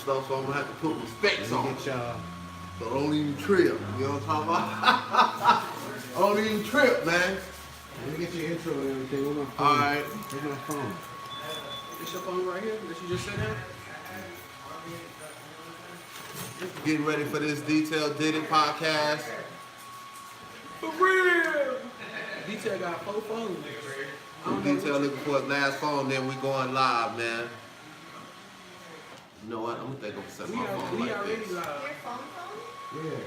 stuff, so I'm gonna have to put respects on. Get y'all. So don't even trip. You know what I'm talking about? Don't even trip, man. Let me get your intro and everything. Where's my phone? All right. Where's my phone? It's your phone right here that you just said down? Getting ready for this Detail Did It podcast. For real! Detail got 4 phones. Detail looking for his last phone, then we going live, man. You know what? I'm gonna think I'm gonna set my phone We like already this. live. Yeah.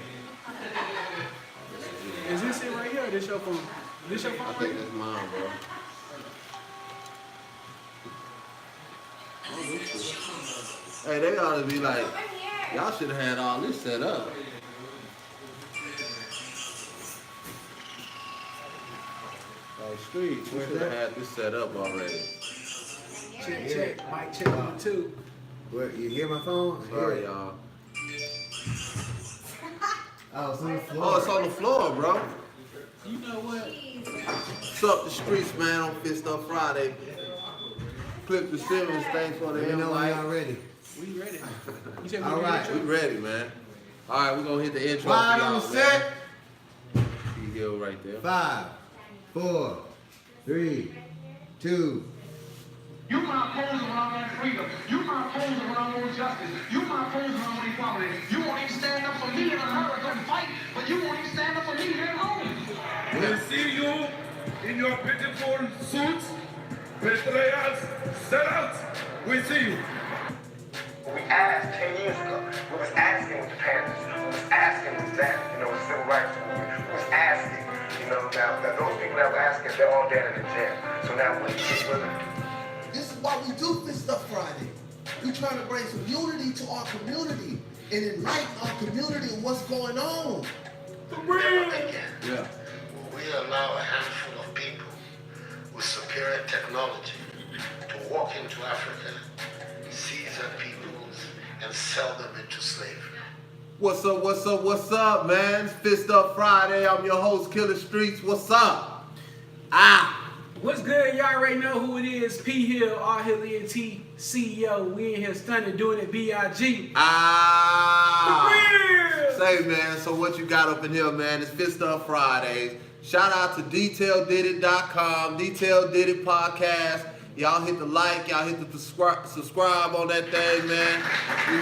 Is this it right here? This your phone? This your I phone right think here? that's mine, bro. Hey, they ought to be like, y'all should have had all this set up. Streets. We Where's should have that? had this set up already. Check. Mic check 1, 2. Where, you hear my phone? Sorry, Yeah. y'all. Oh, it's on the floor. Oh, it's on the floor, bro. You know what? What's up, the streets, man, on Fist Up Friday. Clip the Simmons, thanks for the Let me know when invite. y'all ready. We ready. You said we All ready? right. We ready, man. All right, we're gonna hit the intro. Wide for on y'all, the set. man. T-Hill right there. 5, 4, 3, 2. You might pose around freedom. You might pose around justice. You might pose around equality. You won't even stand up for me in America and fight, but you won't even stand up for me here at home. We see you in your beautiful suits, betrayals, sellouts. We see you. We asked 10 years ago. We was asking with the Panthers. We was asking with that, with civil rights movement. We was asking, now those people that were asking, they're all dead in the jail. So now we get with it. This is why we do Fist Up Friday. We trying to bring some unity to our community and enlighten our community and what's going on. Yeah. We allow a handful of people with superior technology to walk into Africa, seize their peoples, and sell them into slavery. What's up, man? It's Fist Up Friday. I'm your host, Killer Streets. What's up? What's good? Y'all already know who it is. P Hill, R Hill ENT, CEO. We in here stunning, doing it B.I.G. Say, man, so what you got up in here, man? It's Fist Up Fridays. Shout out to DetailDidIt.com, Detail Did It podcast. Y'all hit the like, y'all hit the subscribe on that thing, man. We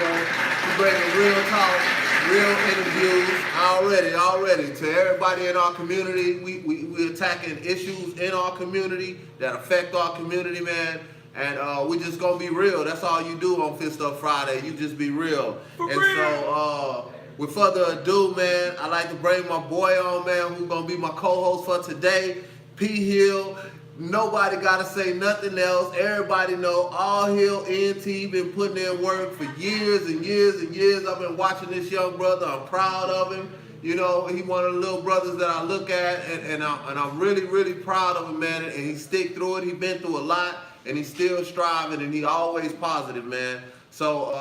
bringing real talk, real interviews already. To everybody in our community, we attacking issues in our community that affect our community, man. And we just gonna be real. That's all you do on Fist Up Friday. You just be real. So with further ado, man, I like to bring my boy on, man, who's gonna be my co-host for today, P Hill. Nobody gotta say nothing else. Everybody know All Hill ENT been putting in work for years and years and years. I've been watching this young brother. I'm proud of him. He one of the little brothers that I look at, and I'm really, really proud of him, man. And he stick through it. He been through a lot, and he's still striving, and he always positive, man. So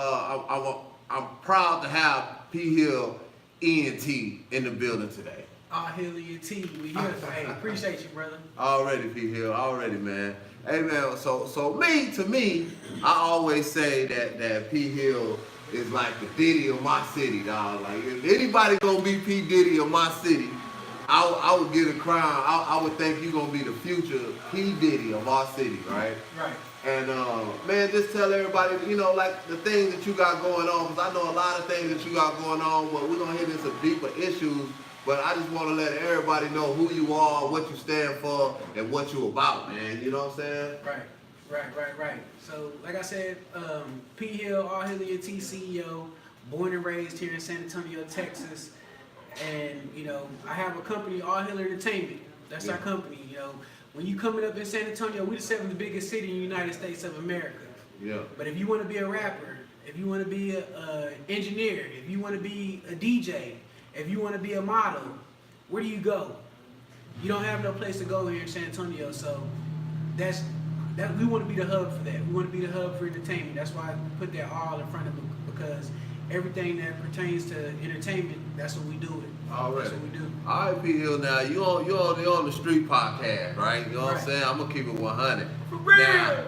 I'm proud to have P Hill ENT in the building today. R Hill ENT, we here. Hey, appreciate you, brother. Already, P Hill, already, man. Hey, man, so to me, I always say that P Hill is like the Diddy of my city, dog. Like, if anybody gonna be P Diddy of my city, I would get a crown. I would think you gonna be the future P Diddy of our city, right? Right. And man, just tell everybody, like the things that you got going on, because I know a lot of things that you got going on, but we're gonna hit into some deeper issues. But I just want to let everybody know who you are, what you stand for, and what you about, man. You know what I'm saying? Right. So, like I said, P Hill, R Hill ENT, CEO, born and raised here in San Antonio, Texas. And, I have a company, R Hill Entertainment. That's our company. When you coming up in San Antonio, we're the 7th biggest city in the United States of America. Yeah. But if you want to be a rapper, if you want to be an engineer, if you want to be a DJ, if you want to be a model, where do you go? You don't have no place to go here in San Antonio, so we want to be the hub for that. We want to be the hub for entertainment. That's why I put that all in front of it, because everything that pertains to entertainment, that's what we do it. Already. That's what we do. All right, P Hill, now you on the street podcast, right? You know what I'm Right. saying? I'm gonna keep it 100. For real.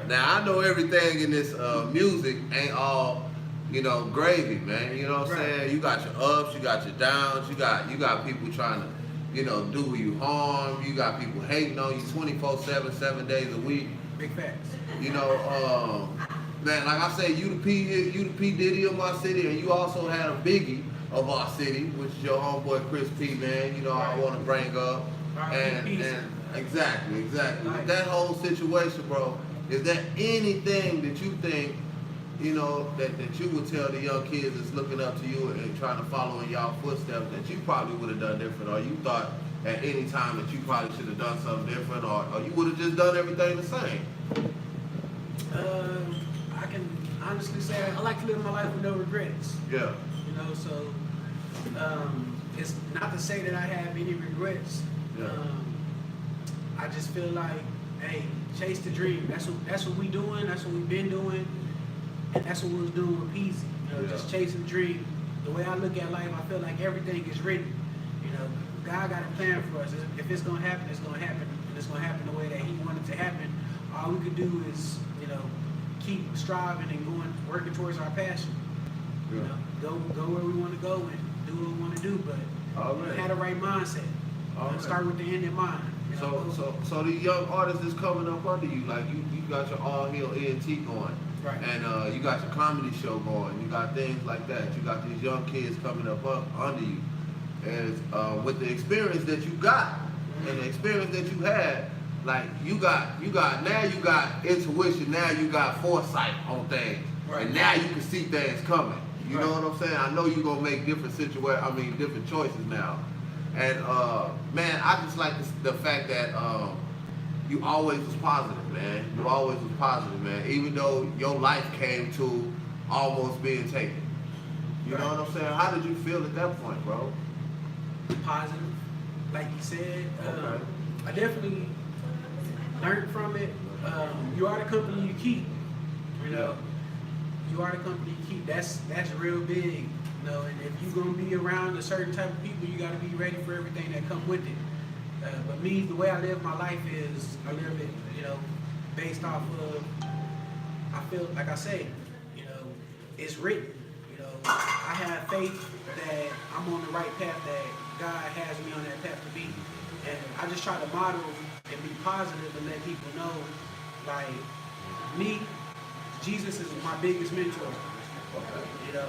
Now I know everything in this music ain't all you know, gravy, man. You know what I'm Right. saying? You got your ups, you got your downs, you got people trying to, you know, do you harm. You got people hating on you 24/7, 7 days a week. Big facts. You know, man, like I say, you the P Diddy of my city, and you also had a Biggie of our city, which is your homeboy Chris P, man. You know, I want to bring up. And exactly. With that whole situation, bro, is there anything that you think, you know, that you would tell the young kids that's looking up to you and trying to follow in y'all footsteps that you probably would have done different, or you thought at any time that you probably should have done something different, or you would have just done everything the same? I can honestly say I like to live my life with no regrets. Yeah. You know, so it's not to say that I have any regrets. Yeah. I just feel like, hey, chase the dream. That's what we doing. That's what we've been doing, and that's what we was doing with Peasy. You know, just chasing the dream. The way I look at life, I feel like everything is written. You know, God got a plan for us. If it's gonna happen, it's gonna happen, and it's gonna happen the way that He wanted it to happen. All we could do is, you know, keep striving and working towards our passion. You know, go where we want to go and do what we want to do, but have the right mindset. Start with the end in mind. You know? So the young artists that's coming up under you, like you got your All Hill ENT going, Right. and you got your comedy show going, you got things like that. You got these young kids coming up under you, and with the experience that you got and the experience that you had, like you got intuition, now you got foresight on things, Right. and now you can see things coming. You know what I'm saying? I know you're gonna make different different choices now. And man, I just like the fact that you always was positive, man. You always was positive, man. Even though your life came to almost being taken. You know what I'm saying? How did you feel at that point, bro? Positive, like you said. Okay. I definitely learned from it. You are the company you keep. You know, you are the company you keep. That's real big. You know, and if you're gonna be around a certain type of people, you got to be ready for everything that come with it. But me, the way I live my life is I live it, you know, based off of. I feel like I say, you know, it's written. You know, I have faith that I'm on the right path, that God has me on that path to be, and I just try to model and be positive and let people know, like me, Jesus is my biggest mentor. You know.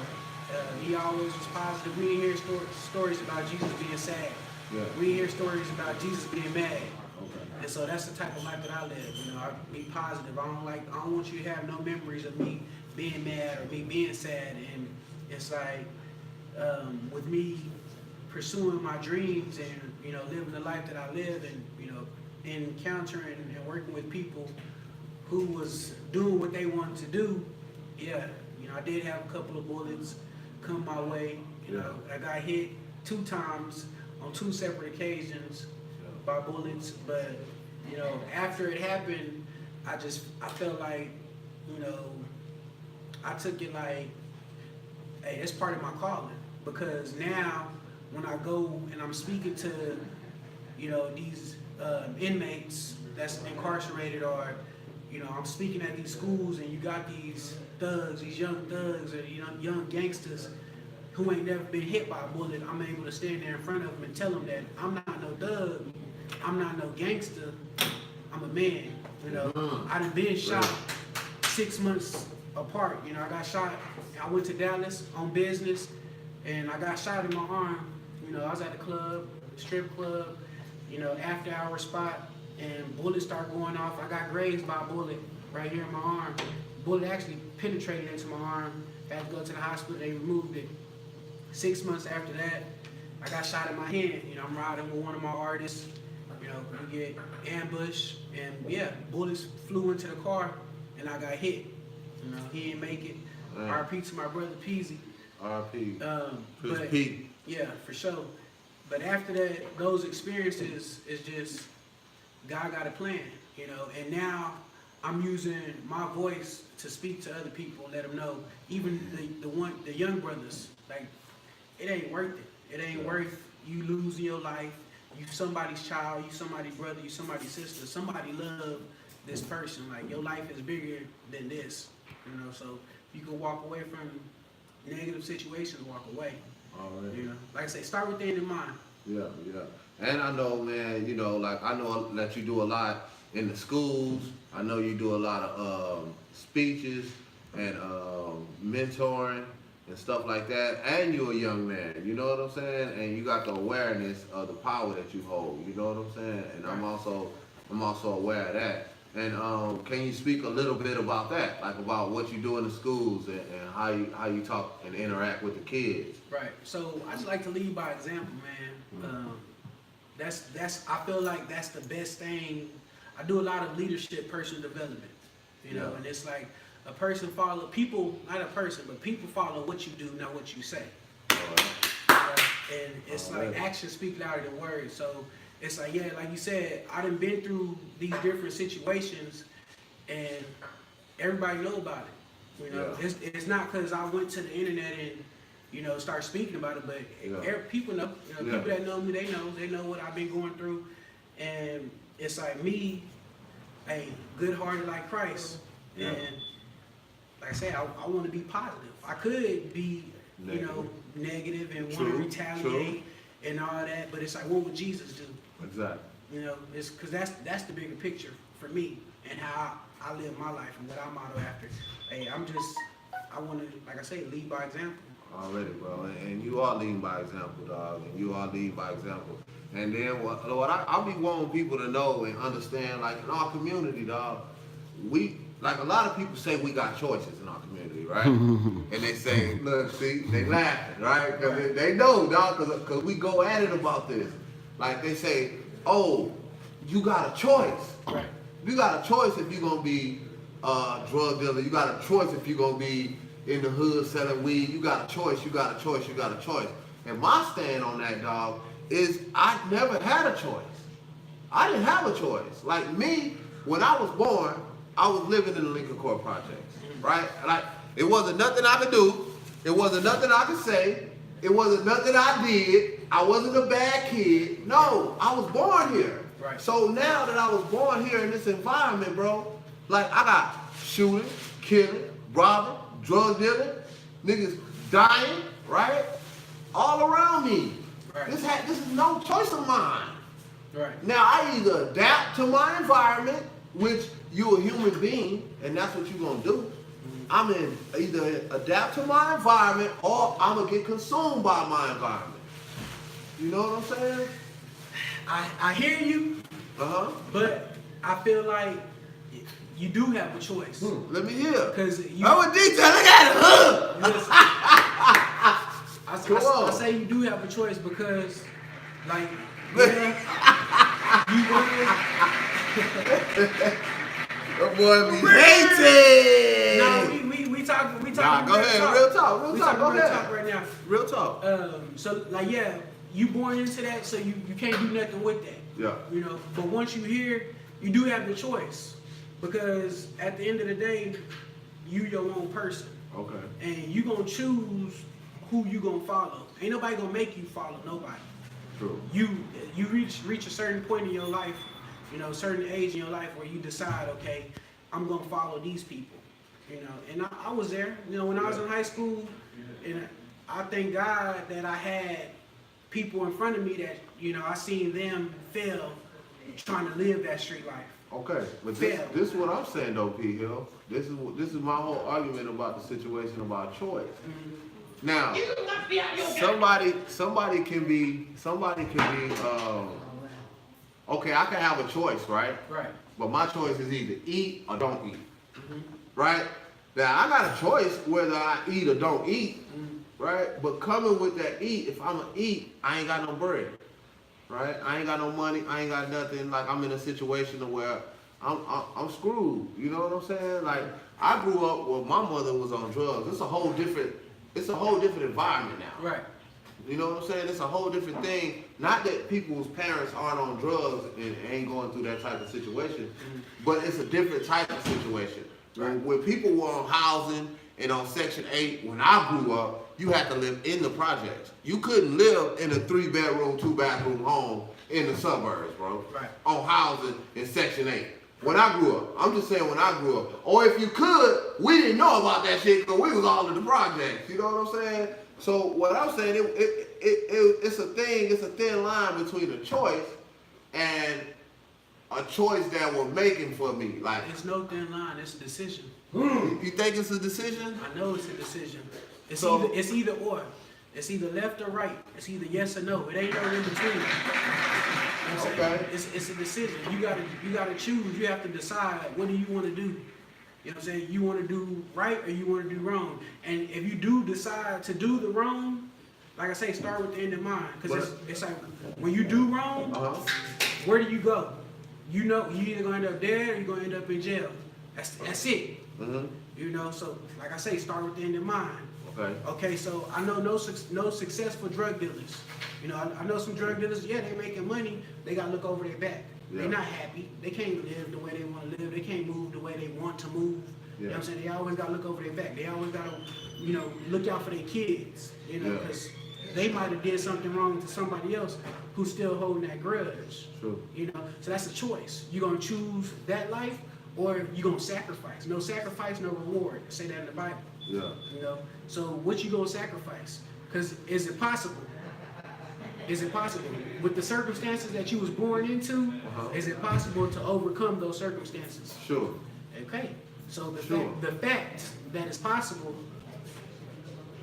He always was positive. We didn't hear stories about Jesus being sad. Yeah. We didn't hear stories about Jesus being mad. And so that's the type of life that I live. You know, I be positive. I don't want you to have no memories of me being mad or me being sad. And it's like with me pursuing my dreams and, you know, living the life that I live and, you know, encountering and working with people who was doing what they wanted to do. Yeah, you know, I did have a couple of bullets come my way. You know, I got hit 2 times on 2 separate occasions by bullets. But, you know, after it happened, I felt like, you know, I took it like, hey, that's part of my calling. Because now, when I go and I'm speaking to, you know, these inmates that's incarcerated, or, you know, I'm speaking at these schools and you got these thugs, these young thugs, or young gangsters who ain't never been hit by a bullet, I'm able to stand there in front of them and tell them that I'm not no thug, I'm not no gangster, I'm a man. You know, I done been shot 6 months apart. You know, I got shot, I went to Dallas on business, and I got shot in my arm. You know, I was at a club, strip club, you know, after hour spot, and bullets start going off. I got grazed by a bullet right here in my arm. Bullet actually penetrated into my arm. I had to go to the hospital, they removed it. 6 months after that, I got shot in my hand. You know, I'm riding with one of my artists. You know, we get ambushed, and yeah, bullets flew into the car, and I got hit. You know, he didn't make it. RP to my brother Peasy. RP. But Pete. yeah, for sure. But after that, those experiences is just God got a plan, you know. And now I'm using my voice to speak to other people, let them know. Even the young brothers, like, it ain't worth it. It ain't worth you losing your life. You somebody's child. You somebody's brother. You somebody's sister. Somebody love this person. Like, your life is bigger than this, you know. So you can walk away from them situations, walk away. Already. You know, like I say, start with the end in mind. Yeah, yeah. And I know, man, you know, like I know that you do a lot in the schools. I know you do a lot of speeches and mentoring and stuff like that. And you're a young man, you know what I'm saying? And you got the awareness of the power that you hold, you know what I'm saying? And I'm also aware of that. And can you speak a little bit about that, like about what you do in the schools and how you talk and interact with the kids? Right. So I just like to lead by example, man. That's I feel like that's the best thing. I do a lot of leadership, personal development, you know, Yeah. and it's like a person follow people, not a person, but people follow what you do, not what you say. And it's like actions speak louder than words. So it's like, yeah, like you said, I done been through these different situations, and everybody know about it. You know, Yeah. it's not because I went to the internet and, you know, start speaking about it, but people know. You know, people that know me, they know what I've been going through, and it's like me, good-hearted like Christ, and like I say, I want to be positive. I could be, you know, negative and want to retaliate and all that, but it's like, what would Jesus do? Exactly. You know, it's because that's the bigger picture for me and how I live my life and what I model after. Hey, I want to, like I say, lead by example. Already, bro, and you are leading by example, dog, and you are leading by example. And then what I be wanting people to know and understand, like in our community, dog, we, like a lot of people say we got choices in our community, right? And they say, look, see, they laughing, right? Because they know, dog, because we go at it about this. Like they say, oh, you got a choice. Right. You got a choice if you're going to be a drug dealer. You got a choice if you're going to be in the hood selling weed. You got a choice, you got a choice, you got a choice. And my stand on that, dog, is I never had a choice. I didn't have a choice. Like me, when I was born, I was living in the Lincoln Court Projects, right? Like, it wasn't nothing I could do. It wasn't nothing I could say. It wasn't nothing I did. I wasn't a bad kid. No, I was born here. Right. So now that I was born here in this environment, bro, like I got shooting, killing, robbing, drug dealing, niggas dying, right? All around me. Right. This is no choice of mine. Right. Now I either adapt to my environment, which you're a human being, and that's what you're gonna do. I'm in either adapt to my environment or I'm gonna get consumed by my environment. You know what I'm saying? I hear you, but I feel like you do have a choice. Let me hear. Because you. I'm a detail. Look at it. Listen, I say you do have a choice because, like, you That boy be hating. No, we talking. Nah, go ahead. Real talk. We Go talking real ahead. talk right now. Real talk. So like, yeah, you born into that, so you can't do nothing with that. Yeah. You know, but once you here, you do have the choice, because at the end of the day, you your own person, Okay. and you gonna choose who you gonna follow. Ain't nobody gonna make you follow nobody. True. You reach a certain point in your life, you know, a certain age in your life where you decide, okay, I'm gonna follow these people, you know. And I was there, you know, when I was in high school, and I thank God that I had people in front of me that, you know, I seen them fail trying to live that street life. Okay, but this is what I'm saying though, P. Hill. This is my whole argument about the situation about choice. Now, somebody can be okay, I can have a choice, right? Right. But my choice is either eat or don't eat. Right? Now I got a choice whether I eat or don't eat, right? But coming with that eat, if I'm gonna eat, I ain't got no bread. Right? I ain't got no money, I ain't got nothing. Like I'm in a situation where I'm screwed. You know what I'm saying? Like I grew up where my mother was on drugs. It's a whole different environment now. Right. You know what I'm saying? It's a whole different thing. Not that people's parents aren't on drugs and ain't going through that type of situation, but it's a different type of situation. Right. When people were on housing and on Section 8, when I grew up, you had to live in the projects. You couldn't live in a 3-bedroom, 2-bathroom home in the suburbs, bro. Right. On housing in Section 8. When I grew up. I'm just saying when I grew up. Or if you could, we didn't know about that shit because we was all in the projects. You know what I'm saying? So what I'm saying, it's a thin line between a choice and a choice that we're making for me. Like, It's no thin line. It's a decision. you think it's a decision? I know it's a decision. It's So- either or. It's either left or right. It's either yes or no. It ain't no in between. You know what I'm saying? Okay. It's a decision. You gotta choose. You have to decide what do you want to do. You know what I'm saying? You want to do right or you want to do wrong. And if you do decide to do the wrong, like I say, start with the end in mind. Because it's like when you do wrong, where do you go? You know, you either gonna end up dead or you're gonna end up in jail. That's it. You know, so like I say, start with the end in mind. Okay. Okay, so I know no successful drug dealers. You know, I know some drug dealers, yeah, they making money, they gotta look over their back. Yeah. They're not happy. They can't live the way they want to live. They can't move the way they want to move. You know what I'm saying? They always gotta look over their back. They always gotta, you know, look out for their kids. You know, Yeah. because they might have did something wrong to somebody else who's still holding that grudge. True. You know, so that's a choice. You gonna choose that life or you gonna sacrifice. No sacrifice, no reward. Say that in the Bible. Yeah. You know, so what you gonna sacrifice? Because is it possible? Is it possible with the circumstances that you was born into? Is it possible to overcome those circumstances? Sure. Okay, so Sure. the fact that it's possible.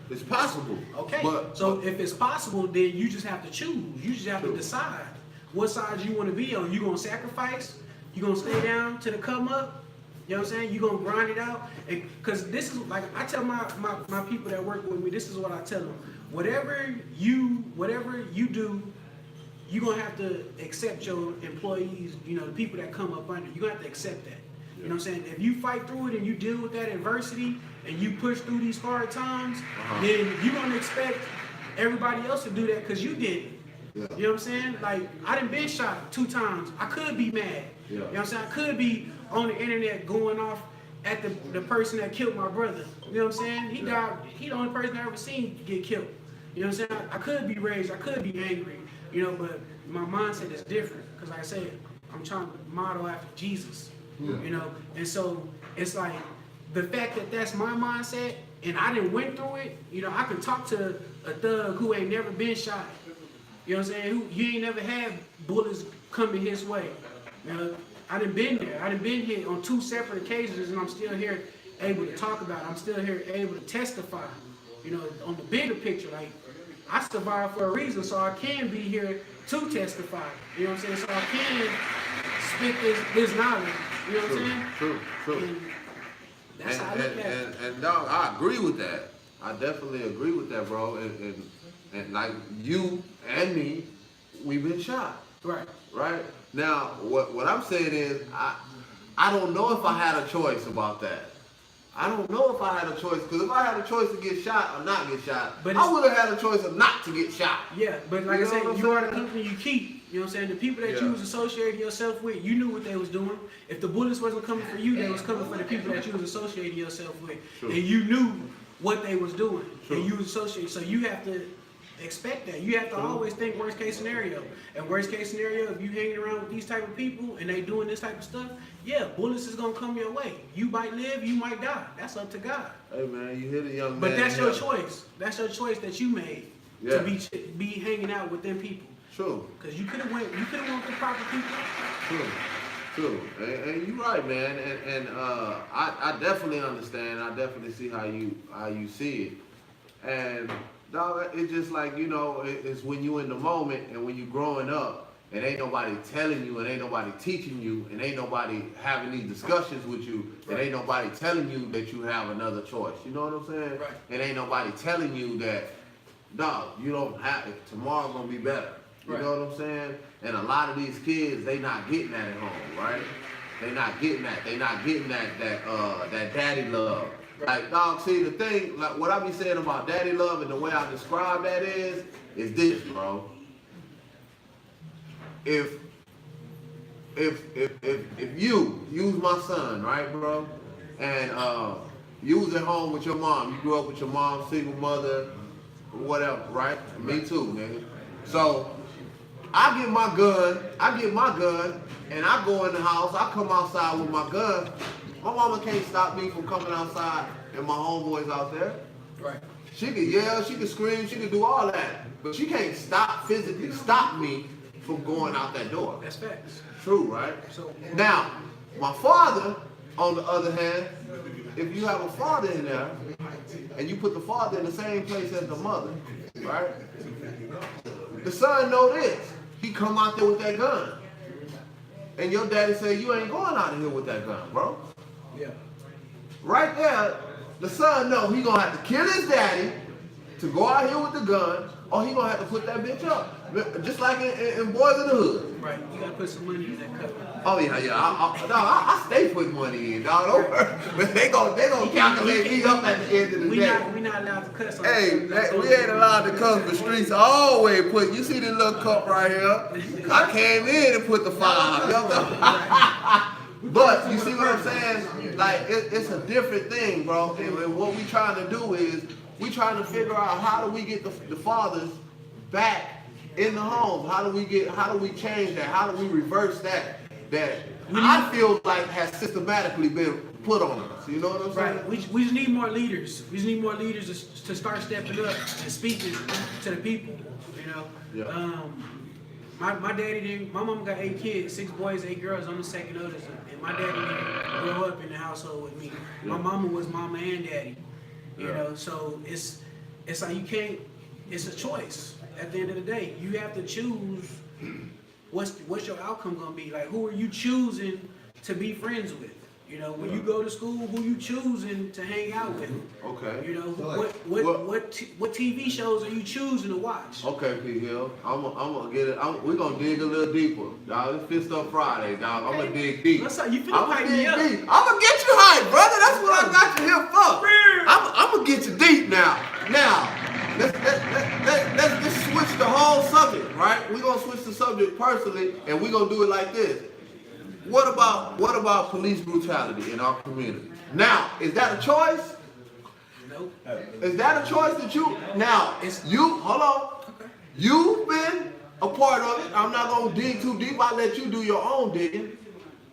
It's possible. Okay, But so if it's possible, then you just have to choose. You just have to decide what side you want to be on. You gonna sacrifice? You gonna stay down to the come up? You know what I'm saying? You gonna grind it out? Because this is like I tell my people that work with me. This is what I tell them. Whatever you do, you're gonna have to accept your employees. You know, the people that come up under. You're gonna have to accept that. You know what I'm saying? If you fight through it and you deal with that adversity and you push through these hard times, then you're gonna expect everybody else to do that because you did it. Yeah. You know what I'm saying? Like, I done been shot 2 times. I could be mad. Yeah. You know what I'm saying? I could be on the internet going off at the person that killed my brother. You know what I'm saying? He died. He the only person I ever seen get killed. You know what I'm saying? I could be raged. I could be angry. You know, but my mindset is different. Because like I said, I'm trying to model after Jesus. You know? And so, it's like, the fact that that's my mindset, and I didn't went through it, you know, I can talk to a thug who ain't never been shot. You know what I'm saying? Who you ain't never had bullets coming his way. You know, I done been there. I done been here on 2 separate occasions, and I'm still here able to talk about it. I'm still here able to testify. You know, on the bigger picture, like, I survived for a reason, so I can be here to testify. You know what I'm saying? So I can spit this knowledge. You know what I'm saying? True. And that's how I look at it. And dog, I agree with that. I definitely agree with that, bro. And like you and me, we've been shot. Right? Now, what I'm saying is, I don't know if I had a choice about that. I don't know if I had a choice, because if I had a choice to get shot or not get shot, But I would have had a choice of not to get shot. Yeah, but like You I know what said, I'm you are the saying? company you keep. You know what I'm saying? The people that Yeah. you was associating yourself with, you knew what they was doing. If the bullets wasn't coming for you, they was coming for the people that you was associating yourself with. True. And you knew what they was doing. True. And you was associated. So you have to expect that. You have to always think worst case scenario. And worst case scenario, if you hanging around with these type of people and they doing this type of stuff, yeah, bullets is gonna come your way. You might live, you might die. That's up to God. Hey man, you hit a young man. But that's your here. choice. That's your choice that you made Yeah. to be hanging out with them people. True. Cause you could have went with the proper people. True. And you're right, man. And I definitely understand. I definitely see how you see it. And dog, it's just like, you know, it's when you in the moment and when you growing up and ain't nobody telling you and ain't nobody teaching you and ain't nobody having these discussions with you and ain't nobody telling you that you have another choice. You know what I'm saying? Right. And ain't nobody telling you that, dog, you don't have it. Tomorrow's gonna be better. You Right. know what I'm saying? And a lot of these kids, they not getting that at home, right? They not getting that. They not getting that daddy love. Like, dog, see, the thing, like what I be saying about daddy love and the way I describe that is this, bro. If you use my son, right, bro, and you was at home with your mom, you grew up with your mom, single mother, whatever, right? Me too, nigga. So I get my gun, and I go in the house. I come outside with my gun. My mama can't stop me from coming outside and my homeboys out there. Right. She could yell, she could scream, she could do all that, but she can't physically stop me from going out that door. That's facts. True, right? So Now, my father, on the other hand, if you have a father in there, and you put the father in the same place as the mother, right? The son know this. He come out there with that gun. And your daddy say, you ain't going out of here with that gun, bro. yeah. Right there, the son know he gonna have to kill his daddy to go out here with the gun, or he gonna have to put that bitch up. Just like in Boys in the Hood. Right. You gotta put some money in that cup. Oh yeah. I stay putting money in, dog. Don't worry. They gonna calculate me up at the end of the day. We not allowed to cuss on Hey, we ain't allowed to come to the streets. Always put. You see this little cup right here? I came in and put the 5. But you see what I'm saying? Like it's a different thing, bro. And what we trying to do is we trying to figure out how do we get the fathers back in the homes. How do we change that? How do we reverse that I feel like has systematically been put on us? You know what I'm saying? Right. We just need more leaders. We just need more leaders to start stepping up and speaking to the people. You know. Yeah. My daddy didn't. My mom got 8 kids, 6 boys, 8 girls. I'm the second oldest, and my daddy didn't grow up in the household with me. Yeah. My mama was mama and daddy. You know, so it's like you can't. It's a choice. At the end of the day, you have to choose what's your outcome gonna be. Like, who are you choosing to be friends with? You know, when you go to school, who you choosing to hang out with? Okay. You know, what TV shows are you choosing to watch? Okay, P. Hill. I'm gonna get it. We're gonna dig a little deeper, dog. It's Fist Up Friday, dog. I'm gonna dig deep. What's up? You finna I'm pipe gonna me dig up. deep. I'm gonna get you hype, brother. That's what I got you here for. I'm gonna get you deep now. Now, let's just switch the whole subject, right? We're gonna switch the subject personally, and we're gonna do it like this. What about police brutality in our community? Now, is that a choice? Nope. Is that a choice that you now? Hold on. Okay. You've been a part of it. I'm not gonna dig too deep. I'll let you do your own digging.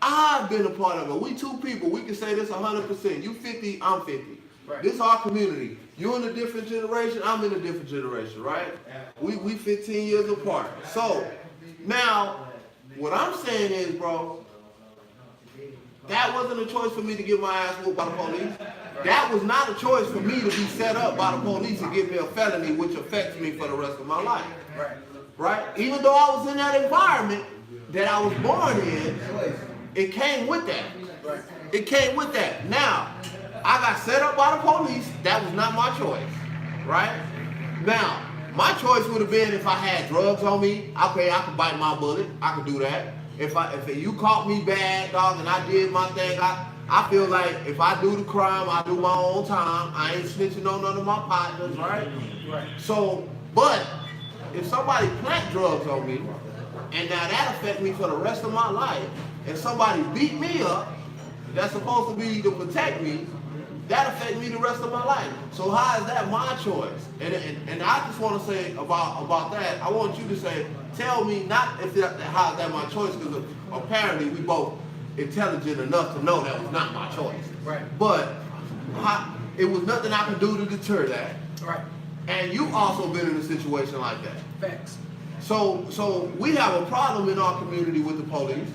I've been a part of it. We two people. We can say this 100%. You 50, I'm 50. Right. This is our community. You're in a different generation. I'm in a different generation, right? We 15 years apart. So now, what I'm saying is, bro, that wasn't a choice for me to get my ass whooped by the police. That was not a choice for me to be set up by the police and give me a felony, which affects me for the rest of my life. Right. Right? Even though I was in that environment that I was born in, it came with that. Right. It came with that. Now, I got set up by the police. That was not my choice. Right? Now, my choice would have been if I had drugs on me. Okay, I could bite my bullet. I could do that. If you caught me bad, dog, and I did my thing, I feel like if I do the crime, I do my own time. I ain't snitching on none of my partners, right? Right. So, but if somebody plant drugs on me, and now that affect me for the rest of my life, and somebody beat me up, that's supposed to be to protect me, that affect me the rest of my life. So how is that my choice? And I just want to say about that, I want you to say, tell me not how is that my choice, because apparently we both intelligent enough to know that was not my choice. Right. But it was nothing I could do to deter that. Right. And you also been in a situation like that. Facts. So we have a problem in our community with the police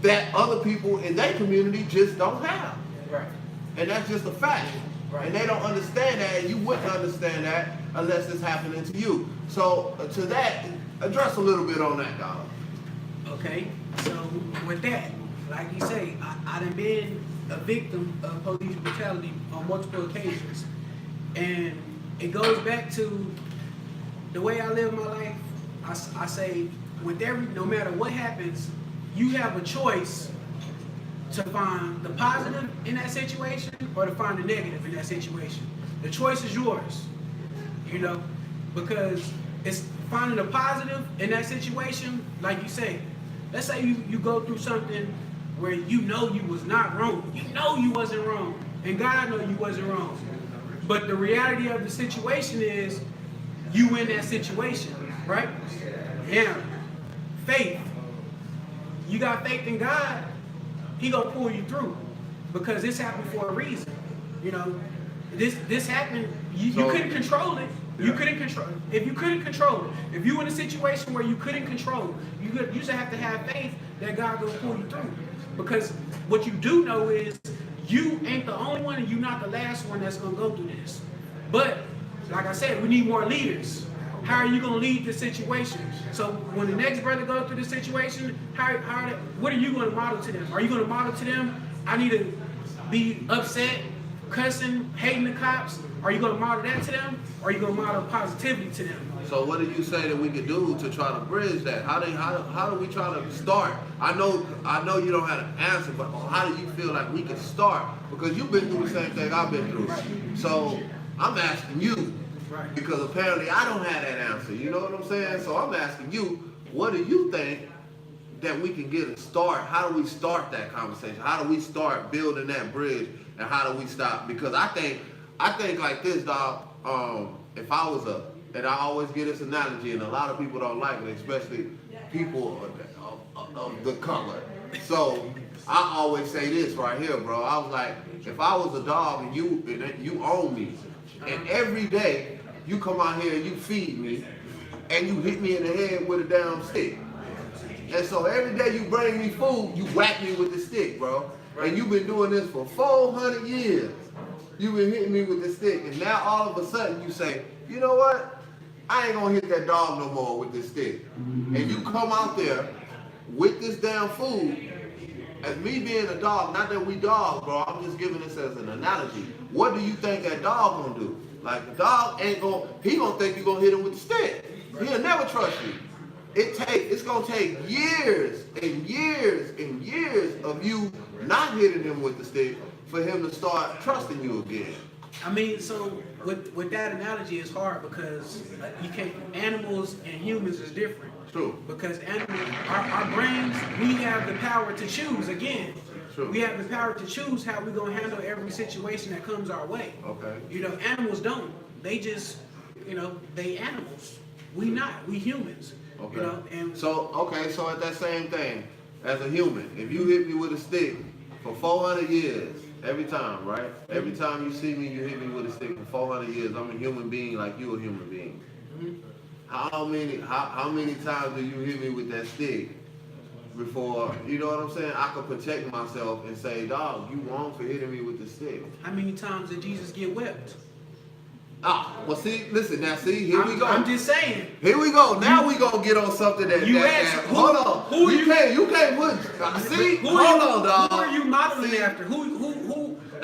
that other people in their community just don't have. Right. And that's just a fact. Right. And they don't understand that, and you wouldn't understand that unless it's happening to you. So to that, address a little bit on that, dog. Okay. So with that, like you say, I done been a victim of police brutality on multiple occasions. And it goes back to the way I live my life. I say, no matter what happens, you have a choice to find the positive in that situation or to find the negative in that situation. The choice is yours, you know, because it's finding the positive in that situation. Like you say, let's say you go through something where you know you was not wrong. You know you wasn't wrong. And God know you wasn't wrong. But the reality of the situation is you in that situation. right? Now, faith. You got faith in God, He gonna pull you through, because this happened for a reason. You know, this happened. You couldn't control it. You couldn't control. If you couldn't control it, if you in a situation where you couldn't control it, you should have to have faith that God gonna pull you through. Because what you do know is you ain't the only one, and you're not the last one that's gonna go through this. But like I said, we need more leaders. How are you going to lead this situation? So when the next brother goes through this situation, what are you going to model to them? Are you going to model to them, I need to be upset, cussing, hating the cops? Are you going to model that to them? Or are you going to model positivity to them? So what do you say that we could do to try to bridge that? How do we try to start? I know you don't have an answer, but how do you feel like we can start? Because you've been through the same thing I've been through. So I'm asking you. Right. Because apparently I don't have that answer. You know what I'm saying? So I'm asking you, what do you think that we can get a start? How do we start that conversation? How do we start building that bridge? And how do we stop? Because I think like this, dog. If I was and I always get this analogy, and a lot of people don't like it, especially people of the color. So I always say this right here, bro. I was like, if I was a dog and you own me, and every day you come out here and you feed me, and you hit me in the head with a damn stick. And so every day you bring me food, you whack me with the stick, bro. And you've been doing this for 400 years. You've been hitting me with the stick, and now all of a sudden you say, you know what? I ain't gonna hit that dog no more with this stick. And you come out there with this damn food. As me being a dog, not that we dogs, bro, I'm just giving this as an analogy. What do you think that dog gonna do? Like, the dog ain't he gonna think you gonna hit him with the stick. He'll never trust you. It's gonna take years and years and years of you not hitting him with the stick for him to start trusting you again. I mean, so with that analogy, it's hard because you can't. Animals and humans is different. True. Because animals, our brains, we have the power to choose. Again, True. We have the power to choose how we're gonna handle every situation that comes our way. Okay. You know, animals don't. They just, they animals. We not. We humans. Okay. You know, and So at that same thing, as a human, if you hit me with a stick for 400 years, every time, right? Every time you see me, you hit me with a stick for 400 years. I'm a human being like you a human being. Mhm. How many times do you hit me with that stick before, you know what I'm saying? I could protect myself and say, dog, you wrong for hitting me with the stick. how many times did Jesus get whipped? Well, see, listen, now, see, here we go. I'm just saying. Here we go. Now we gonna get on something that. You asked, hold on. who you can't put. See, hold on, dog. Who are you modeling See, after? Who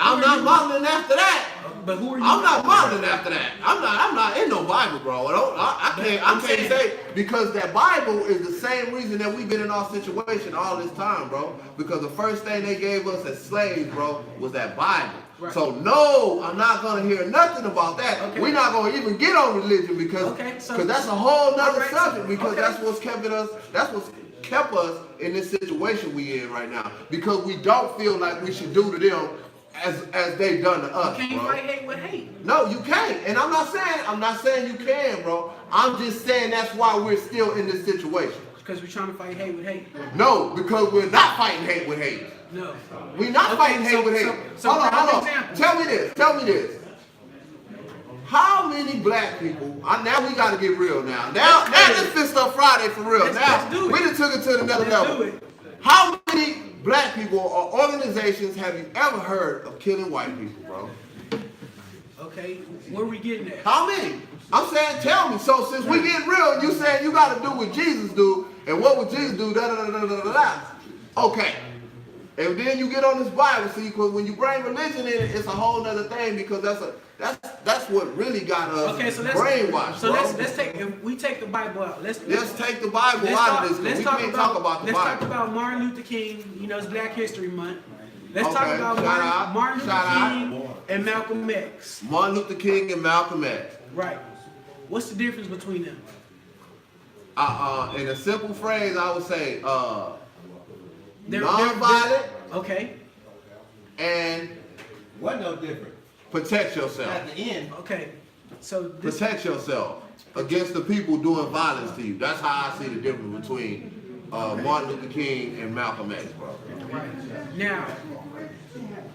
I'm not modeling after that. But who are you? I'm not modeling after that. I'm not in no Bible, bro. I can't say, because that Bible is the same reason that we've been in our situation all this time, bro. Because the first thing they gave us as slaves, bro, was that Bible. Right. So no, I'm not gonna hear nothing about that. Okay. We're not gonna even get on religion because that's a whole nother Alright, subject. Because okay. that's what's kept us in this situation we in right now. Because we don't feel like we should do to them as they done to us, You can't bro. fight hate with hate. No, you can't. And I'm not saying you can, bro. I'm just saying that's why we're still in this situation. Because we're trying to fight hate with hate. No, because we're not fighting hate with hate. No. We're not fighting hate with hate. So Hold on. example. Tell me this. How many black people, now we gotta get real now. Now this Fist Up Friday for real. Let's do it. We done took it to another level. Do it. How many black people or organizations have you ever heard of killing white people, bro? Okay, where are we getting at? How many? I'm saying, tell me. So since we get real, you saying you got to do what Jesus do, and what would Jesus do? Da da da da da da. Okay. And then you get on this Bible, see, because when you bring religion in it, it's a whole nother thing, because that's what really got us brainwashed. So bro. let's take, if we take the Bible out. Let's take the Bible out of this. We can't talk about the Bible. Let's talk about Martin Luther King. You know, it's Black History Month. Let's Okay, talk about shout out, Martin Luther shout King and Malcolm X. Martin Luther King and Malcolm X. Right. What's the difference between them? In a simple phrase, I would say They're nonviolent okay. and What no different? protect yourself. At the end. Okay. So this, Protect yourself. against the people doing violence to you. That's how I see the difference between Martin Luther King and Malcolm X, bro. Right. Now,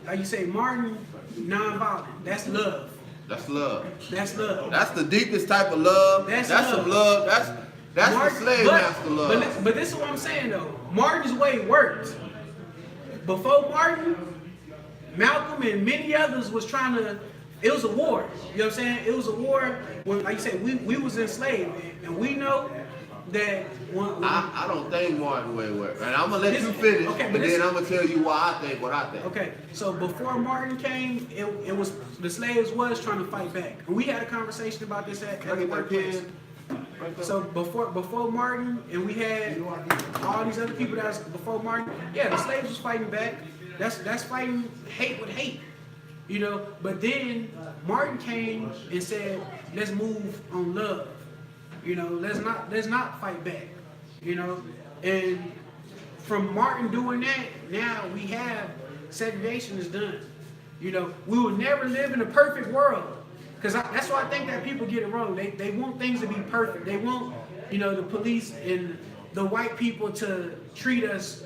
like you say, Martin, nonviolent. That's love. That's love. That's love. That's the deepest type of love. That's some love. That's the slave master love. But this is what I'm saying though. Martin's way worked. Before Martin, Malcolm and many others was trying to. It was a war. You know what I'm saying? It was a war when, like you said, we was enslaved, and we know that. I don't think Martin way worked. And I'm gonna let you finish, and then I'm gonna tell you why I think what I think. Okay, so before Martin came, it was the slaves was trying to fight back, and we had a conversation about this at the workplace. So before Martin, and we had all these other people that was before Martin. Yeah, the slaves was fighting back. That's fighting hate with hate, you know. But then Martin came and said, "Let's move on love." You know, let's not fight back. You know, and from Martin doing that, now we have segregation is done. You know, we will never live in a perfect world. Because that's why I think that people get it wrong. They want things to be perfect. They want, you know, the police and the white people to treat us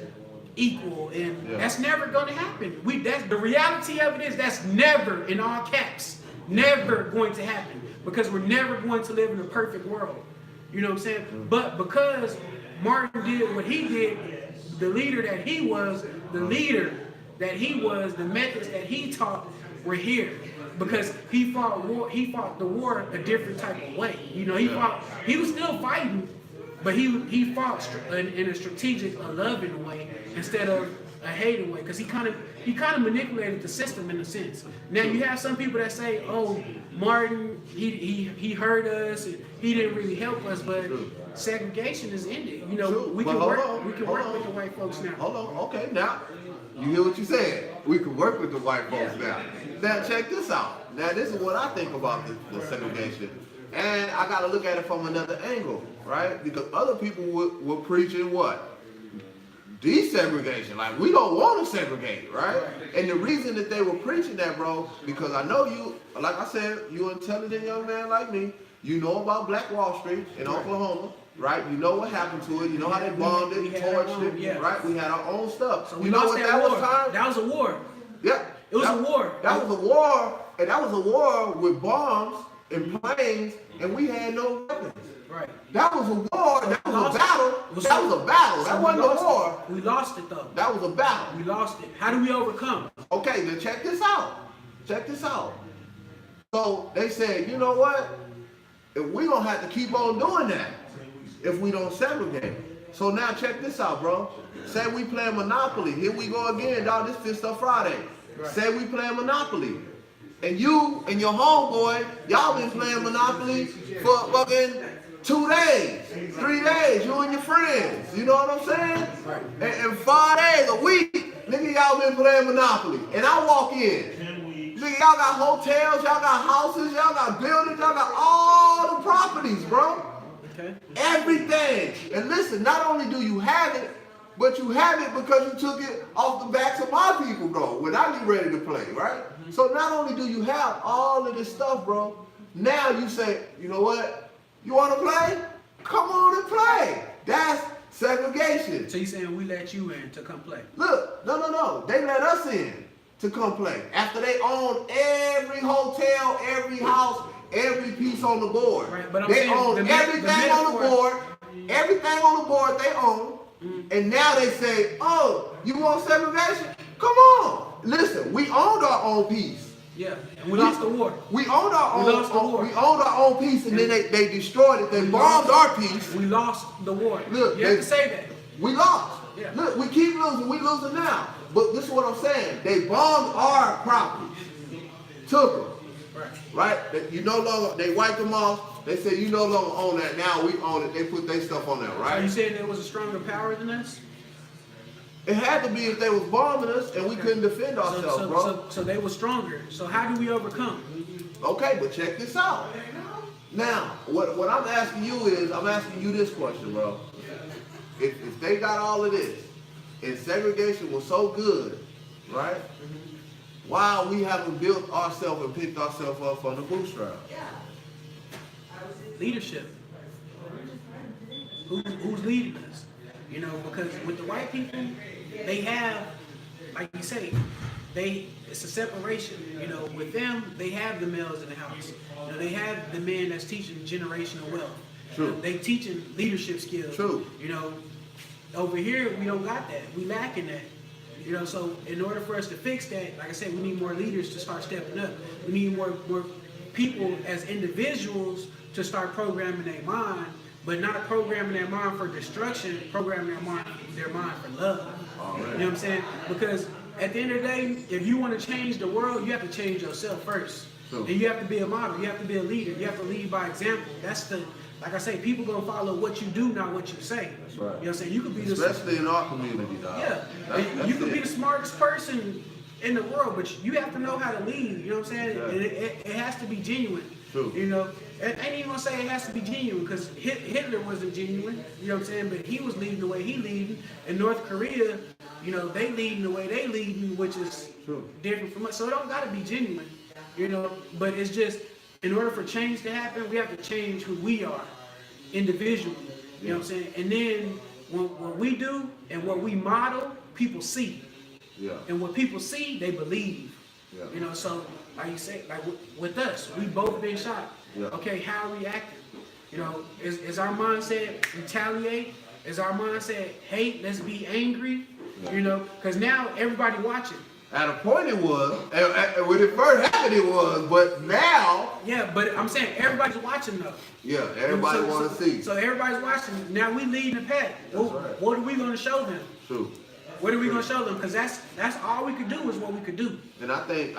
equal, and that's never going to happen. That's the reality of it is that's never, in all caps, never going to happen, because we're never going to live in a perfect world. You know what I'm saying? But because Martin did what he did, the leader that he was, the methods that he taught were here. Because he fought the war a different type of way. You know, he was still fighting, but he fought in a strategic, a loving way instead of a hating way. Because he kind of manipulated the system in a sense. Now you have some people that say, "Oh, Martin, he hurt us, and he didn't really help us," but segregation is ended. You know, we can work with the white folks now. Hold on, okay, now you hear what you said. We can work with the white folks now. Now check this out. Now this is what I think about the segregation. And I gotta look at it from another angle, right? Because other people were preaching what? Desegregation. Like, we don't want to segregate, right? And the reason that they were preaching that, bro, because I know you, like I said, you're an intelligent young man like me. You know about Black Wall Street in Oklahoma, right? You know what happened to it. You know how they bombed it, torched it, right? We had our own stuff. So you know what that was? That was a war. Yeah. It was a war. That was a war, and that was a war with bombs and planes, and we had no weapons. Right. That was a war. That was a battle. That was a battle. That wasn't a war. We lost it though. That was a battle. We lost it. How do we overcome? Okay, then check this out. Check this out. So they said, you know what? If we don't have to keep on doing that if we don't segregate. So now check this out, bro. Say we play Monopoly. Here we go again, dog. This Fist Up Friday. Right. Say we play Monopoly. And you and your homeboy, y'all been playing Monopoly for fucking 2 days, 3 days, you and your friends. You know what I'm saying? Right. And 5 days, a week, nigga, y'all been playing Monopoly. And I walk in. Nigga, y'all got hotels, y'all got houses, y'all got buildings, y'all got all the properties, bro. Okay. Everything. And listen, not only do you have it, but you have it because you took it off the backs of my people, bro, when I get ready to play, right? Mm-hmm. So not only do you have all of this stuff, bro, now you say, you know what? You want to play? Come on and play. That's segregation. So you saying we let you in to come play? Look, no. They let us in to come play. After they own every hotel, every house, every piece on the board. Right, but they own everything on the board. Everything on the board they own. And now they say, oh, you want segregation? Come on. Listen, we owned our own piece. Yeah, and we lost the war. We owned our own. We owned our own piece, and then they destroyed it. They bombed our piece. We lost the war. Look, you have to say that. We lost. Yeah. Look, we keep losing. We losing now. But this is what I'm saying. They bombed our properties, took them. Right? You no longer. They wiped them off. They said you no longer own that. Now we own it. They put their stuff on there. Right? Are you saying there was a stronger power than us? It had to be if they was bombing us and we couldn't defend ourselves, bro. So they were stronger. So how do we overcome? Okay, but check this out. Now, what I'm asking you is, I'm asking you this question, bro. If they got all of this, and segregation was so good, right? Why we haven't built ourselves and picked ourselves up from the bootstrap? leadership. Who's leading us? You know, because with the white people, they have, like you say, it's a separation. You know, with them, they have the males in the house. You know, they have the men that's teaching generational wealth. True. You know, they teaching leadership skills. True. You know, over here we don't got that. We lacking that. You know, so in order for us to fix that, like I said, we need more leaders to start stepping up. We need more people as individuals to start programming their mind, but not programming their mind for destruction, programming their mind for love. You know what I'm saying? Because at the end of the day, if you want to change the world, you have to change yourself first. True. And you have to be a model. You have to be a leader. You have to lead by example. That's like I say, people gonna follow what you do, not what you say. That's right. You know what I'm saying? You could be Especially in our community, dog. yeah. That's You could be it. the smartest person in the world, but you have to know how to lead. You know what I'm saying? Yeah. And it has to be genuine. True. You know, and I ain't even gonna say it has to be genuine because Hitler wasn't genuine. You know what I'm saying? But he was leading the way he leading. In North Korea, you know, they leading the way they leading, which is True. different from us. So it don't gotta be genuine. You know, but it's just in order for change to happen, we have to change who we are individually. You know what I'm saying? And then what we do and what we model, people see. Yeah. And what people see, they believe. Yeah. You know, so like you say, like with us, we both been shot. Yeah. Okay, how are we acting? You know, is our mindset retaliate? Is our mindset hate? Let's be angry. You know, because now everybody watching. At a point it was, and when it first happened it was, but now, Yeah, but I'm saying everybody's watching though. yeah, everybody So- want to so- see. So everybody's watching. Now we leading the pack. right. What are we going to show them? True. What are we going to show them? Because that's all we could do is what we could do. And I think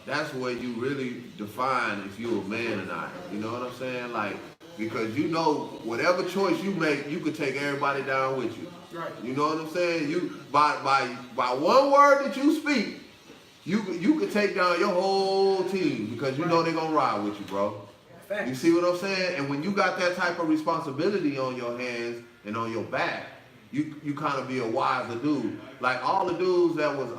that's where you really define if you're a man or not. You know what I'm saying? Like, because you know whatever choice you make, you could take everybody down with you. Right. You know what I'm saying? You by one word that you speak, you could take down your whole team because you know they're gonna ride with you, bro. Facts. You see what I'm saying? And when you got that type of responsibility on your hands and on your back, you kind of be a wiser dude. Like all the dudes that was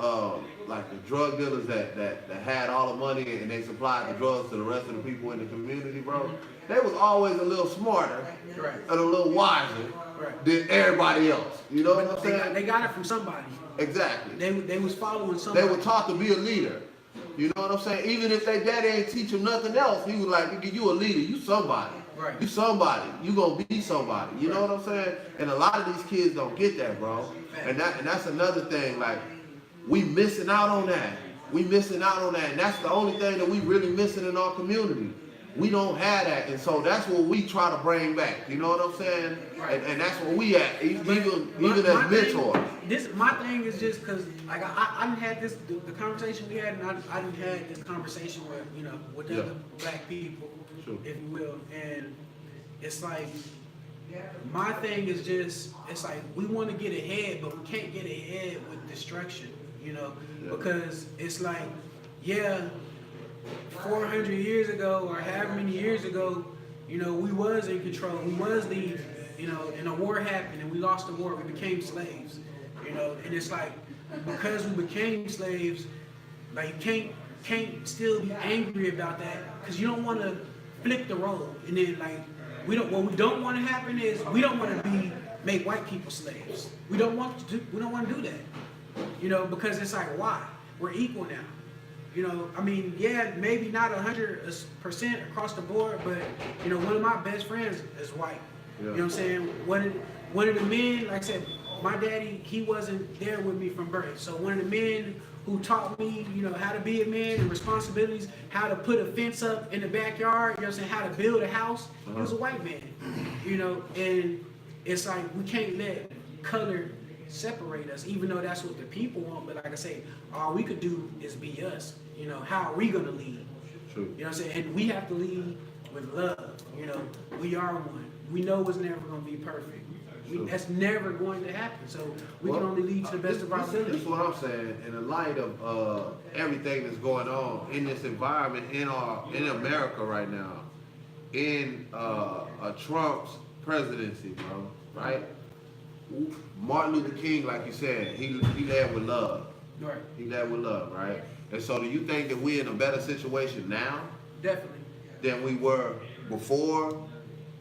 like the drug dealers that had all the money and they supplied the drugs to the rest of the people in the community, bro. They was always a little smarter Right. and a little wiser Right. than everybody else. You know what I'm saying? They got it from somebody. Exactly. They was following They somebody. were taught to be a leader. You know what I'm saying? Even if their daddy ain't teach them nothing else, he was like, you a leader, you somebody. Right. You somebody. You gonna be somebody. You know what I'm saying? And a lot of these kids don't get that, bro. And that's another thing. Like, we missing out on that. We missing out on that. And that's the only thing that we really missing in our community. We don't have that. And so that's what we try to bring back. You know what I'm saying? Right. And that's where we at. Even My as mentors. My thing is just because like I didn't had this the conversation we had, and I didn't had this conversation with Yeah. other black people, Sure. if you will, and it's like my thing is just it's like we want to get ahead, but we can't get ahead with destruction, Yeah. because it's like 400 years ago or however many years ago, we was in control, we was leading, and a war happened and we lost the war, we became slaves, and it's like, because we became slaves, like you can't still be angry about that, because you don't want to flip the role, and then like, what we don't want to happen is, we don't want to make white people slaves. We don't want to do that, because it's like, why? We're equal now. I mean, maybe not 100% across the board, but one of my best friends is white. Yeah. You know what I'm saying? One of the men, like I said, my daddy, he wasn't there with me from birth. So one of the men who taught me, how to be a man and responsibilities, how to put a fence up in the backyard, what I'm saying, how to build a house, he was a white man. And it's like, we can't let color separate us, even though that's what the people want. But like I say, all we could do is be us. How are we gonna lead? True. You know what I'm saying? And we have to lead with love. We are one. We know it's never gonna be perfect. That's never going to happen. So we can only lead to the best of our This ability. is what I'm saying. In the light of everything that's going on in this environment in America right now, in Trump's presidency, bro, right? Martin Luther King, like you said, he led with love. Right. He led with love, right? And so, do you think that we're in a better situation now? Definitely. than we were before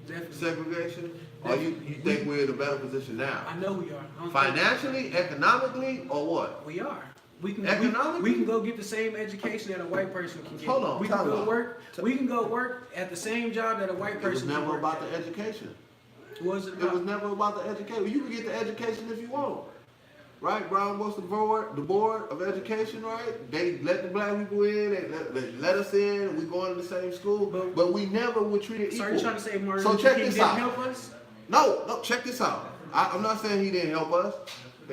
Definitely. segregation? Or you think we're in a better position now? I know we are. I don't think- Financially, economically, or what? We are. We can Economically? we can go get the same education that a white person can get. Hold on, we can time go out. work. We can go work at the same job that a white It was person can never work about at. the education. What was it It was about? never about the education. You can get the education if you want. Right? Brown was the board of education, right? They let the black people in, they let us in, and we going to the same school, but we never were treated So equal. are you trying to say Martin So Luther check King this didn't out. help us? No, check this out. I'm not saying he didn't help us.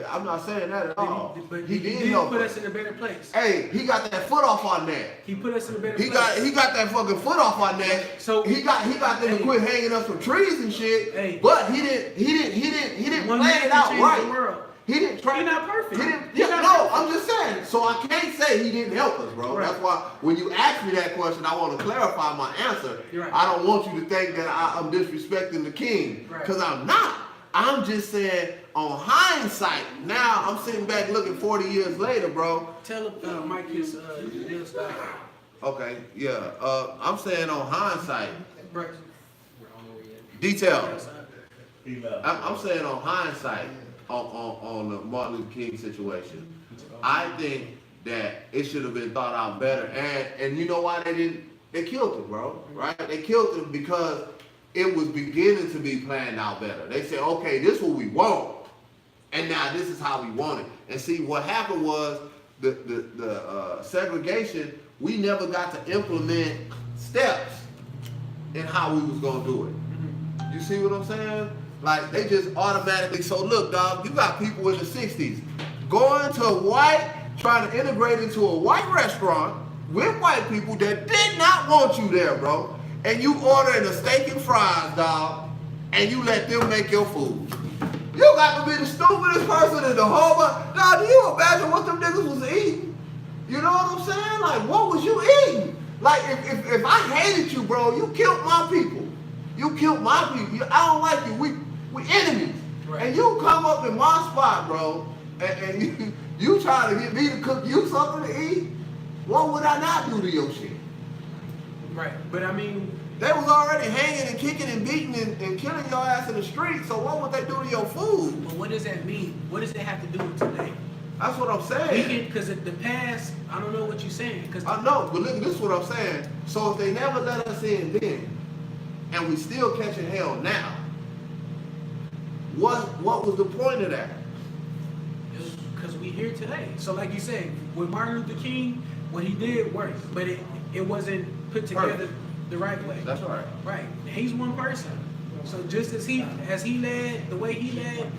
I'm not saying that at all. But He he did did help put us. us in a better place. Hey, he got that foot off our neck. He put us in a better He place. got that fucking foot off our neck. So- he got them to Hey. quit hanging us from trees and shit. Hey. But he didn't One plan man it can out change right. the world. He didn't try. He not perfect. He didn't. He Yeah, not no, perfect. I'm just saying. So I can't say he didn't help us, bro. Right. That's why when you ask me that question, I want to clarify my answer. You're right. I don't want you to think that I'm disrespecting the king, Right. because I'm not. I'm just saying, on hindsight, now I'm sitting back looking 40 years later, bro. Tell Mike his deal style. Okay, yeah. I'm saying on hindsight, Right. detail. I'm saying on hindsight, on the Martin Luther King situation, I think that it should have been thought out better. And you know why they didn't? They killed him, bro. Right? They killed him because it was beginning to be planned out better. They said, okay, this is what we want, and now this is how we want it. And see, what happened was the segregation. We never got to implement steps in how we was gonna do it. You see what I'm saying? Like, they just automatically, so look, dog, you got people in the 60s going to a white, trying to integrate into a white restaurant with white people that did not want you there, bro. And you ordering a steak and fries, dog, and you let them make your food. You got to be the stupidest person in the whole world. Dog, do you imagine what them niggas was eating? You know what I'm saying? Like, what was you eating? Like, if I hated you, bro, you killed my people. You killed my people. I don't like you. We enemies. Right. And you come up in my spot, bro, and you try to get me to cook you something to eat. What would I not do to your shit? Right. But I mean, They was already hanging and kicking and beating and killing your ass in the street, so what would they do to your food? but what does that mean? What does it have to do with today? That's what I'm We saying. can, because the past, I don't know what you're saying. Because I know, but look, this is what I'm saying. So if they never let us in then, and we still catching hell now, what was the point of that? because we here today. So like you said, with Martin Luther King, what he did worked, but it wasn't put together Perfect. the right way. That's right. Right. He's one person. So just as he led, the way he led,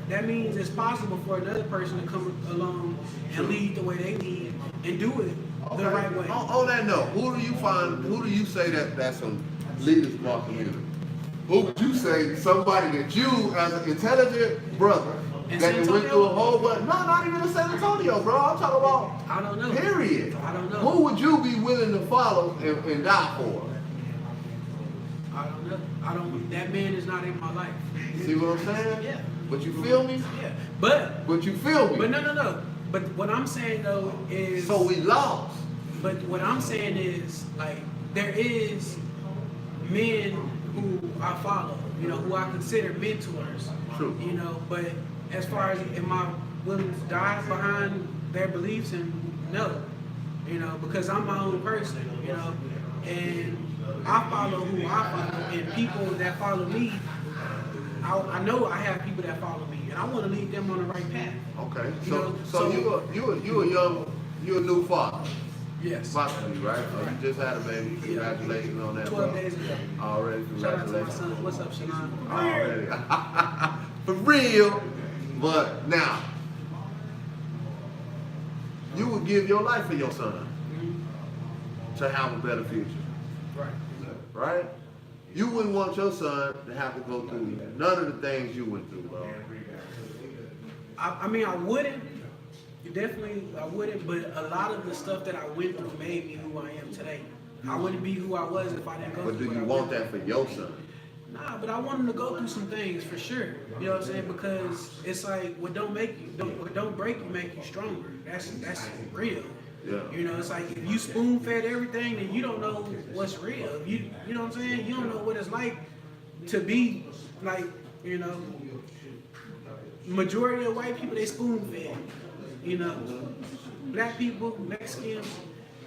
that means it's possible for another person to come along and lead the way they lead and do it the right way. On that note, who do you say that's some leaders in our community? Who would you say somebody that you, as an intelligent brother, In that San you went through a Antonio? whole bunch, no, not even in San Antonio, bro. I'm talking about I don't know. period. I don't know. Who would you be willing to follow and die for? I don't know. That man is not in my life. See what I'm saying? Yeah. But you feel me? Yeah. But But you feel me? no. But what I'm saying though is So we lost. But what I'm saying is, like, there is men who I follow, you know, who I consider mentors. True. You know, but as far as am I willing to die behind their beliefs, and no, you know, because I'm my own person, you know, and I follow who I follow, and people that follow me, I know I have people that follow me, and I want to lead them on the right path. Okay. You So know, so you're a new father. Yes. Possibly, right? You just had a baby. Congratulations on that, 12 bro. days ago. Already, Shout out to my congratulations. son. What's up, Shannon? Already. For real. But now, you would give your life for your son to have a better future, Right. right? You wouldn't want your son to have to go through none of the things you went through, bro. I mean, I wouldn't. Definitely, I wouldn't. But a lot of the stuff that I went through made me who I am today. I wouldn't be who I was if I didn't go But do through you what I want went that for your son? through. Nah, but I want him to go through some things for sure. You know what I'm saying? Because it's like what don't break you make you stronger. That's real. Yeah. You know, it's like if you spoon fed everything, then you don't know what's real. You know what I'm saying? You don't know what it's like to be like, you know, majority of white people, they spoon fed. You know, black people, Mexicans,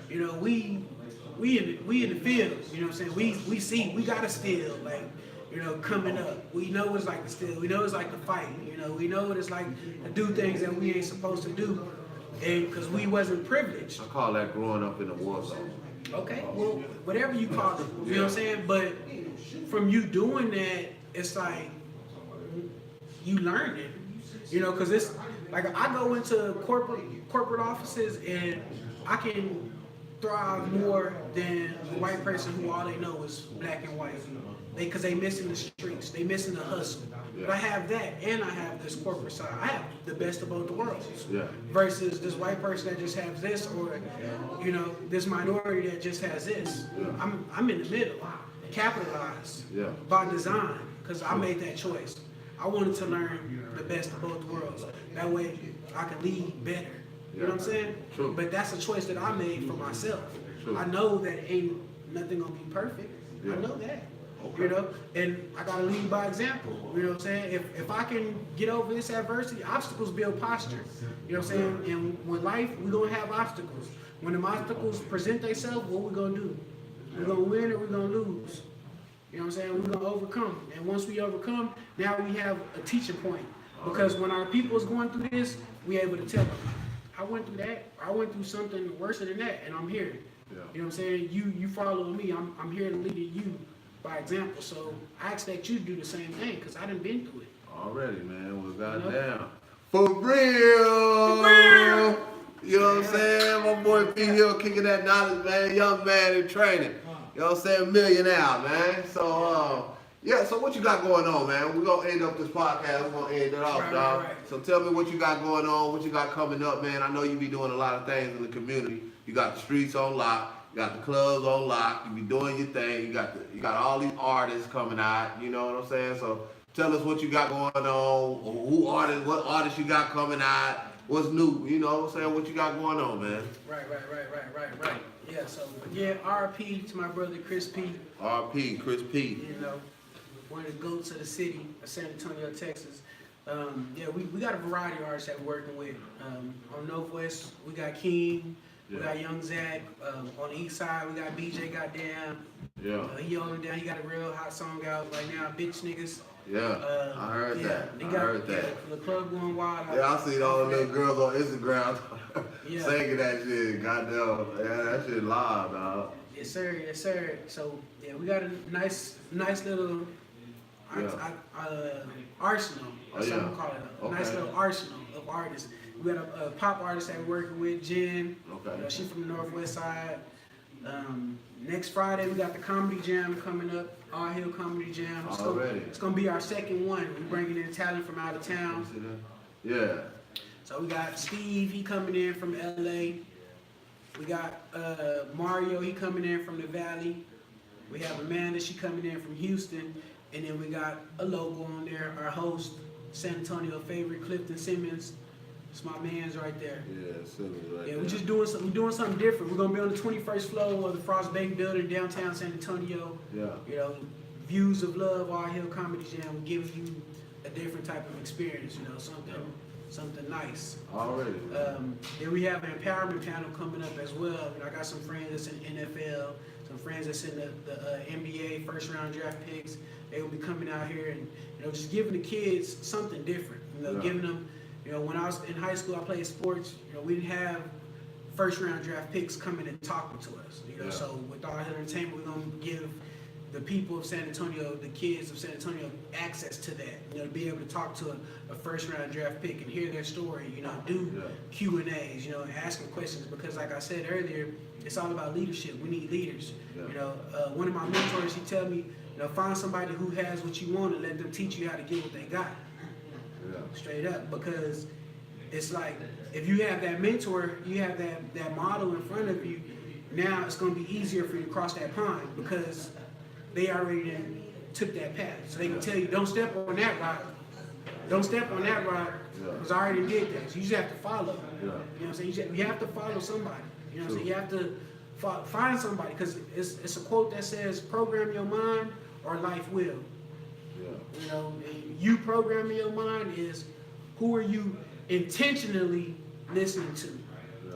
you know, we in the fields. You know what I'm saying? We see, we gotta steal, like, you know, coming up. We know what it's like to steal. We know what it's like to fight. You know, we know what it's like to do things that we ain't supposed to do, and because we wasn't privileged. I call that growing up in the war zone. Okay, well, whatever you call it, you know what I'm saying? But from you doing that, it's like you learn it, you know, because it's like I go into corporate offices and I can throw out more than a white person who all they know is black and white. Because they missing the streets, they missing the hustle. But I have that, and I have this corporate side. I have the best of both worlds. Yeah. Versus this white person that just has this, or you know, this minority that just has this. Yeah. I'm in the middle, capitalized Yeah. by design, because I made that choice. I wanted to learn the best of both worlds. That way, I can lead better. You know what I'm saying? True. But that's a choice that I made for myself. True. I know that ain't nothing gonna be perfect. Yeah. I know that. Okay. You know, and I gotta lead by example. You know what I'm saying? If I can get over this adversity, obstacles build posture. You know what I'm saying? And with life, we're gonna have obstacles. When the obstacles present themselves, what we gonna do? We're gonna win or we're gonna lose. You know what I'm saying? We're gonna overcome. And once we overcome, now we have a teaching point. Because when our people is going through this, we able to tell them, I went through that, I went through something worse than that, and I'm here. Yeah. You know what I'm saying? You following me, I'm here to lead you by example. So I expect you to do the same thing, because I done been through it. Already, man. Well, know? goddamn. For real. For real. You know what I'm saying? My boy P Hill kicking that knowledge, man. Young man in training. You know what I'm saying? Millionaire, man. So, yeah, so what you got going on, man? We're going to end up this podcast. We're going to end it off, Right, dog. right. So tell me what you got going on, what you got coming up, man. I know you be doing a lot of things in the community. You got the streets on lock. You got the clubs on lock. You be doing your thing. You got all these artists coming out. You know what I'm saying? So tell us what you got going on. What artists you got coming out? What's new? You know what I'm saying? What you got going on, man? Right. Yeah, so again, RP to my brother Chris P. RP, Chris P. You know, one of the goats of the city of San Antonio, Texas. Yeah, we got a variety of artists that we're working with. On Northwest, we got King, we got Young Zach. On the East Side, we got BJ Goddamn. Yeah. He holding down. He got a real hot song out right now, Bitch Niggas. Yeah. I heard that. They I got, heard that. Yeah, the club going wild. Yeah, I seen all the little girls on Instagram Yeah. singing that shit. Goddamn. Yeah, that shit live, dog. Yes, sir. Yes, sir. So yeah, we got a nice little arsenal. That's what I'm calling it. A nice Okay. little arsenal of artists. We got a pop artist that we're working with, Jen. Okay. She's from the Northwest Side. Next Friday, we got the Comedy Jam coming up. All Hill Comedy Jam. Already. It's gonna be our second one. We're bringing in talent from out of town. Yeah. So we got Steve, he coming in from LA. We got Mario, he coming in from the Valley. We have Amanda, she coming in from Houston. And then we got a logo on there, our host, San Antonio favorite, Clifton Simmons. It's my man's right there. Yeah, Simmons right Yeah, there. we're doing something different. We're gonna be on the 21st floor of the Frost Bank building downtown San Antonio. Yeah. You know, views of love, All Hill Comedy Jam will give you a different type of experience, you know, something nice. Already. Then we have an empowerment panel coming up as well. You know, I got some friends that's in NFL, some friends that's in the NBA first round draft picks. They will be coming out here and, you know, just giving the kids something different. You know, giving them, you know, when I was in high school, I played sports. You know, we didn't have first round draft picks coming and talking to us. You know, so with All Hill Entertainment, we're gonna give the people of San Antonio, the kids of San Antonio, access to that. You know, to be able to talk to a first round draft pick and hear their story. You know, do Q&As. You know, ask them questions, because like I said earlier, it's all about leadership. We need leaders. You know, one of my mentors, he tell me, you know, find somebody who has what you want and let them teach you how to get what they got. Straight up, because it's like if you have that mentor, you have that model in front of you. Now it's going to be easier for you to cross that pond, because they already took that path. So they can tell you, don't step on that rock. Don't step on that rock, because I already did that. So you just have to follow. You know what I'm saying? You have to follow somebody. You know what I'm saying? You have to find somebody, because it's a quote that says, program your mind or life will. Yeah. You know, and you programming your mind is, who are you intentionally listening to?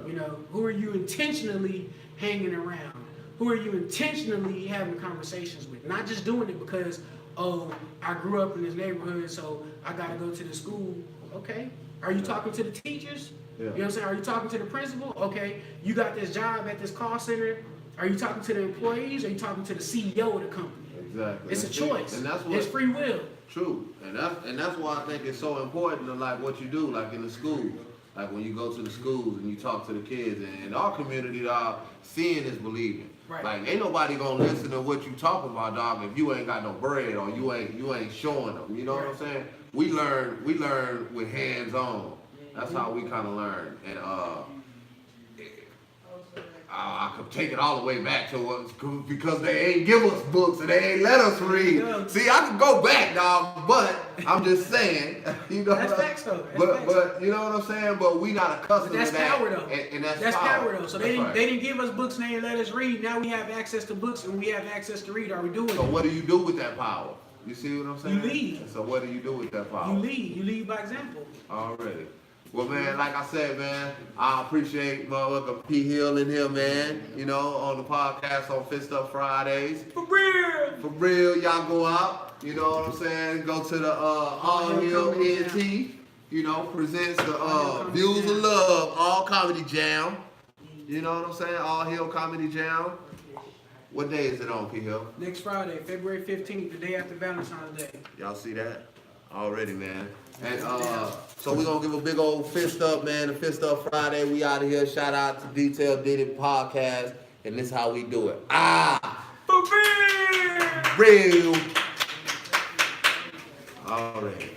You know, who are you intentionally hanging around? Who are you intentionally having conversations with? Not just doing it because, oh, I grew up in this neighborhood, so I gotta go to the school. Okay. Are you talking to the teachers? Yeah. You know what I'm saying? Are you talking to the principal? Okay. You got this job at this call center. Are you talking to the employees? Or are you talking to the CEO of the company? Exactly. It's a choice. And that's what, it's free will. True. And that's why I think it's so important to like what you do, like in the schools. Like when you go to the schools and you talk to the kids, and in our community, dog, seeing is believing. Right. Like ain't nobody gonna listen to what you talking about, dog, if you ain't got no bread or you ain't showing them. You know what I'm saying? We learn with hands on. That's how we kind of learn. And I could take it all the way back to what, because they ain't give us books and they ain't let us read. See, I could go back, dog, but I'm just saying, you know. That's facts though. But you know what I'm saying? But we not accustomed That's to that. power though. And that's power though. So they That's didn't give us books and they didn't let us read. Now we have access to books and we have access to read. Are we doing So it? what do you do with that power? You see what I'm saying? You lead. So what do you do with that power? You lead. You lead by example. Already. Well, man, like I said, man, I appreciate motherfucker P. Hill in here, man. You know, on the podcast on Fist Up Fridays. For real. For real, y'all go out. You know what I'm saying? Go to the All Hill NT. You know, presents the Views of Love All Comedy Jam. You know what I'm saying? All Hill Comedy Jam. What day is it on, P. Hill? Next Friday, February 15th, the day after Valentine's Day. Y'all see that? Already, man. And so we're gonna give a big old fist up, man. The Fist Up Friday. We out of here. Shout out to Detail Did It Podcast. And this is how we do it. For real. Real. Already.